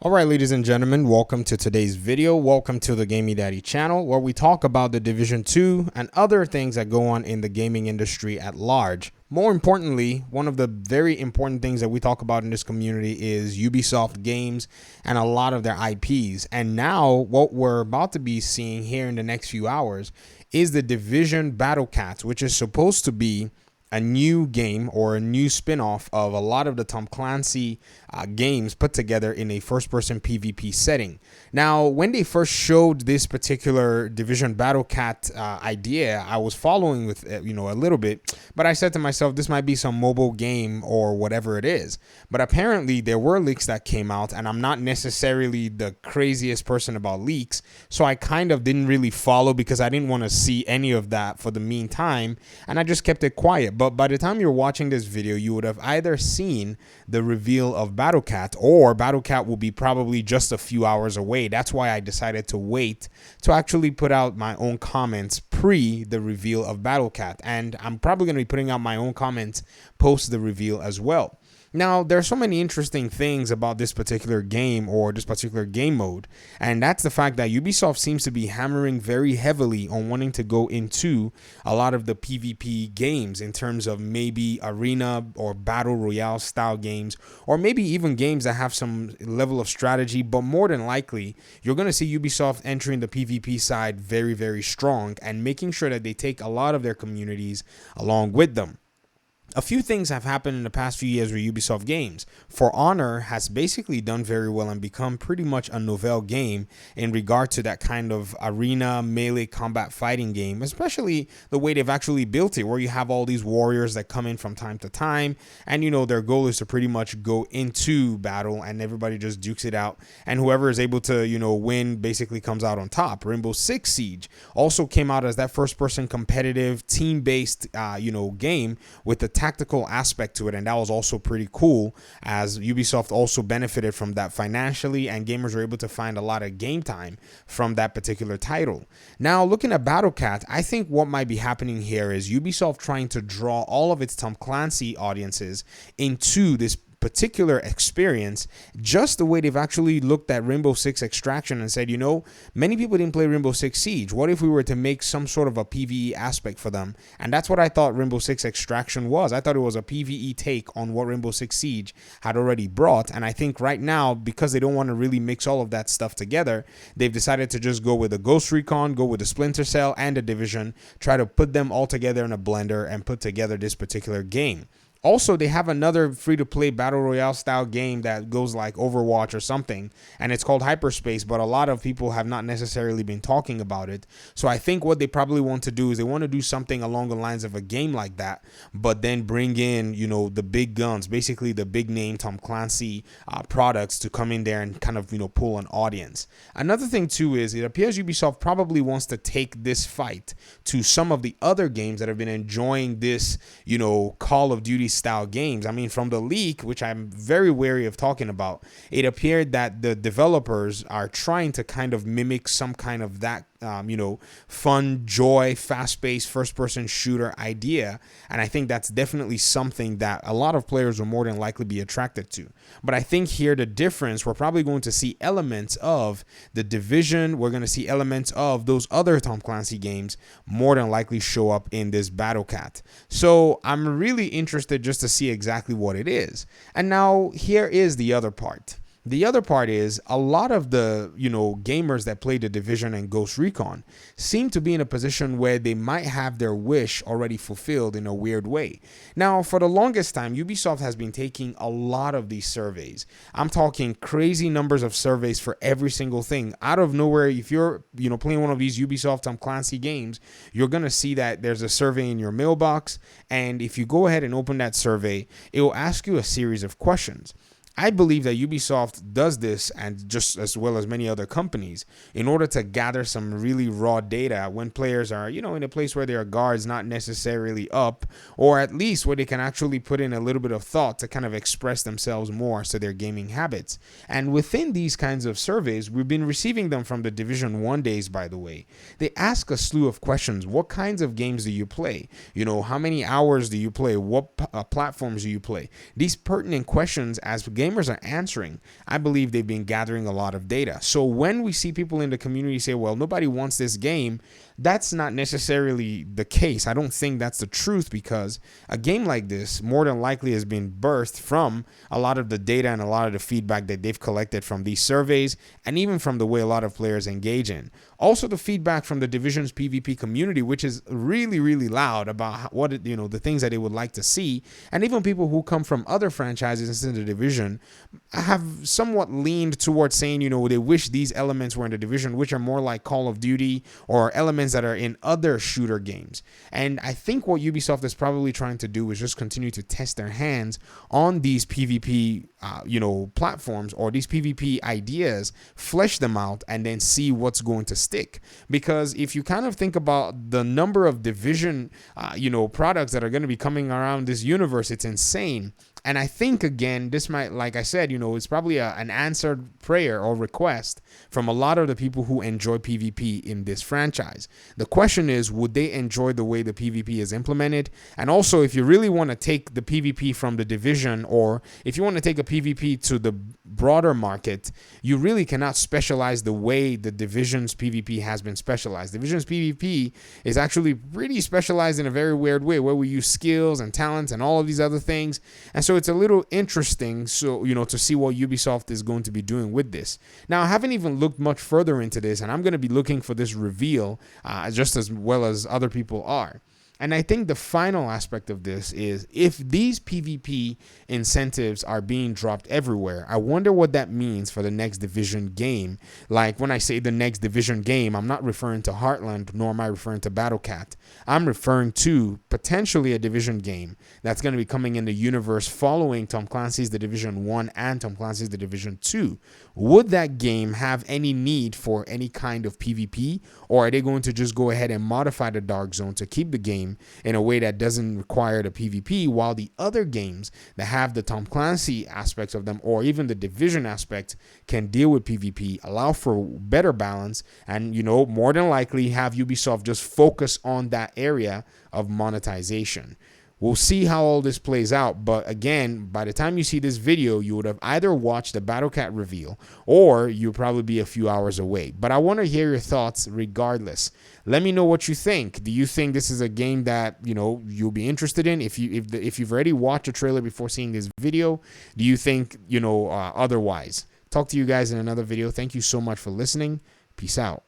All right, ladies and gentlemen, welcome to today's video. Welcome to the Gaming Daddy channel, where we talk about the Division 2 and other things that go on in the gaming industry at large. More importantly, one of the very important things that we talk about in this community is Ubisoft games and a lot of their IPs. And now what we're about to be seeing here in the next few hours is the Division BattleCat, which is supposed to be a new game or a new spin-off of a lot of the Tom Clancy games put together in a first-person PvP setting. Now, when they first showed this particular Division BattleCat idea, I was following with a little bit, but I said to myself, this might be some mobile game or whatever it is. But apparently, there were leaks that came out, and I'm not necessarily the craziest person about leaks, so I kind of didn't really follow because I didn't want to see any of that for the meantime, and I just kept it quiet. But by the time you're watching this video, you would have either seen the reveal of BattleCat, or BattleCat will be probably just a few hours away. That's why I decided to wait to actually put out my own comments pre the reveal of BattleCat. And I'm probably going to be putting out my own comments post the reveal as well. Now, there are so many interesting things about this particular game or this particular game mode, and that's the fact that Ubisoft seems to be hammering very heavily on wanting to go into a lot of the PvP games in terms of maybe arena or battle royale style games, or maybe even games that have some level of strategy, but more than likely, you're going to see Ubisoft entering the PvP side very, very strong and making sure that they take a lot of their communities along with them. A few things have happened in the past few years with Ubisoft games. For Honor has basically done very well and become pretty much a novel game in regard to that kind of arena melee combat fighting game, especially the way they've actually built it, where you have all these warriors that come in from time to time, and their goal is to pretty much go into battle and everybody just dukes it out, and whoever is able to win basically comes out on top. Rainbow Six Siege also came out as that first-person competitive team-based game with the tactical aspect to it, and that was also pretty cool, as Ubisoft also benefited from that financially, and gamers were able to find a lot of game time from that particular title. Now, looking at BattleCat, I think what might be happening here is Ubisoft trying to draw all of its Tom Clancy audiences into this particular experience, just the way they've actually looked at Rainbow Six Extraction and said, many people didn't play Rainbow Six Siege. What if we were to make some sort of a PvE aspect for them? And that's what I thought Rainbow Six Extraction was. I thought it was a PvE take on what Rainbow Six Siege had already brought. And I think right now, because they don't want to really mix all of that stuff together, they've decided to just go with the Ghost Recon, go with the Splinter Cell and the Division, try to put them all together in a blender and put together this particular game. Also, they have another free-to-play battle royale style game that goes like Overwatch or something, and it's called Hyperspace, but a lot of people have not necessarily been talking about it. So I think what they probably want to do is they want to do something along the lines of a game like that, but then bring in, the big guns, basically the big name Tom Clancy products to come in there and kind of, pull an audience. Another thing too is it appears Ubisoft probably wants to take this fight to some of the other games that have been enjoying this, Call of Duty style games. I mean, from the leak, which I'm very wary of talking about, it appeared that the developers are trying to kind of mimic some kind of that fun, joy, fast-paced first-person shooter idea, and I think that's definitely something that a lot of players will more than likely be attracted to. But I think here the difference, we're probably going to see elements of the Division, we're going to see elements of those other Tom Clancy games more than likely show up in this BattleCat. So I'm really interested just to see exactly what it is. And now here is the other part. The other part is a lot of the, gamers that play the Division and Ghost Recon seem to be in a position where they might have their wish already fulfilled in a weird way. Now, for the longest time, Ubisoft has been taking a lot of these surveys. I'm talking crazy numbers of surveys for every single thing. Out of nowhere, if you're, playing one of these Ubisoft Tom Clancy games, you're going to see that there's a survey in your mailbox. And if you go ahead and open that survey, it will ask you a series of questions. I believe that Ubisoft does this, and just as well as many other companies, in order to gather some really raw data when players are, in a place where their guard's not necessarily up, or at least where they can actually put in a little bit of thought to kind of express themselves more to their gaming habits. And within these kinds of surveys, we've been receiving them from the Division 1 days, by the way. They ask a slew of questions. What kinds of games do you play? How many hours do you play? What platforms do you play? These pertinent questions as game gamers are answering. I believe they've been gathering a lot of data. So when we see people in the community say, well, nobody wants this game, that's not necessarily the case. I don't think that's the truth, because a game like this more than likely has been birthed from a lot of the data and a lot of the feedback that they've collected from these surveys, and even from the way a lot of players engage in. Also, the feedback from the Division's PvP community, which is really, really loud about what the things that they would like to see, and even people who come from other franchises into the Division have somewhat leaned towards saying, they wish these elements were in the Division, which are more like Call of Duty or elements that are in other shooter games. And I think what Ubisoft is probably trying to do is just continue to test their hands on these PvP platforms, or these PvP ideas, flesh them out, and then see what's going to stick. Because if you kind of think about the number of Division products that are going to be coming around this universe, it's insane. And I think, again, this might, like I said, it's probably an answered prayer or request from a lot of the people who enjoy PvP in this franchise. The question is, would they enjoy the way the PvP is implemented? And also, if you really want to take the PvP from the Division, or if you want to take a PvP to the broader market, you really cannot specialize the way the Division's PvP has been specialized. Division's PvP is actually pretty specialized in a very weird way, where we use skills and talents and all of these other things. And so it's a little interesting, to see what Ubisoft is going to be doing with this. Now, I haven't even looked much further into this, and I'm going to be looking for this reveal just as well as other people are. And I think the final aspect of this is, if these PvP incentives are being dropped everywhere, I wonder what that means for the next Division game. Like, when I say the next Division game, I'm not referring to Heartland, nor am I referring to BattleCat. I'm referring to potentially a Division game that's going to be coming in the universe following Tom Clancy's The Division 1 and Tom Clancy's The Division 2. Would that game have any need for any kind of PvP, or are they going to just go ahead and modify the Dark Zone to keep the game in a way that doesn't require the PvP, while the other games that have the Tom Clancy aspects of them, or even the Division aspect, can deal with PvP, allow for better balance, and more than likely have Ubisoft just focus on that area of monetization. We'll see how all this plays out, but again, by the time you see this video, you would have either watched the BattleCat reveal, or you'll probably be a few hours away. But I want to hear your thoughts regardless. Let me know what you think. Do you think this is a game that you'll be interested in? If you've already watched a trailer before seeing this video, do you think otherwise? Talk to you guys in another video. Thank you so much for listening. Peace out.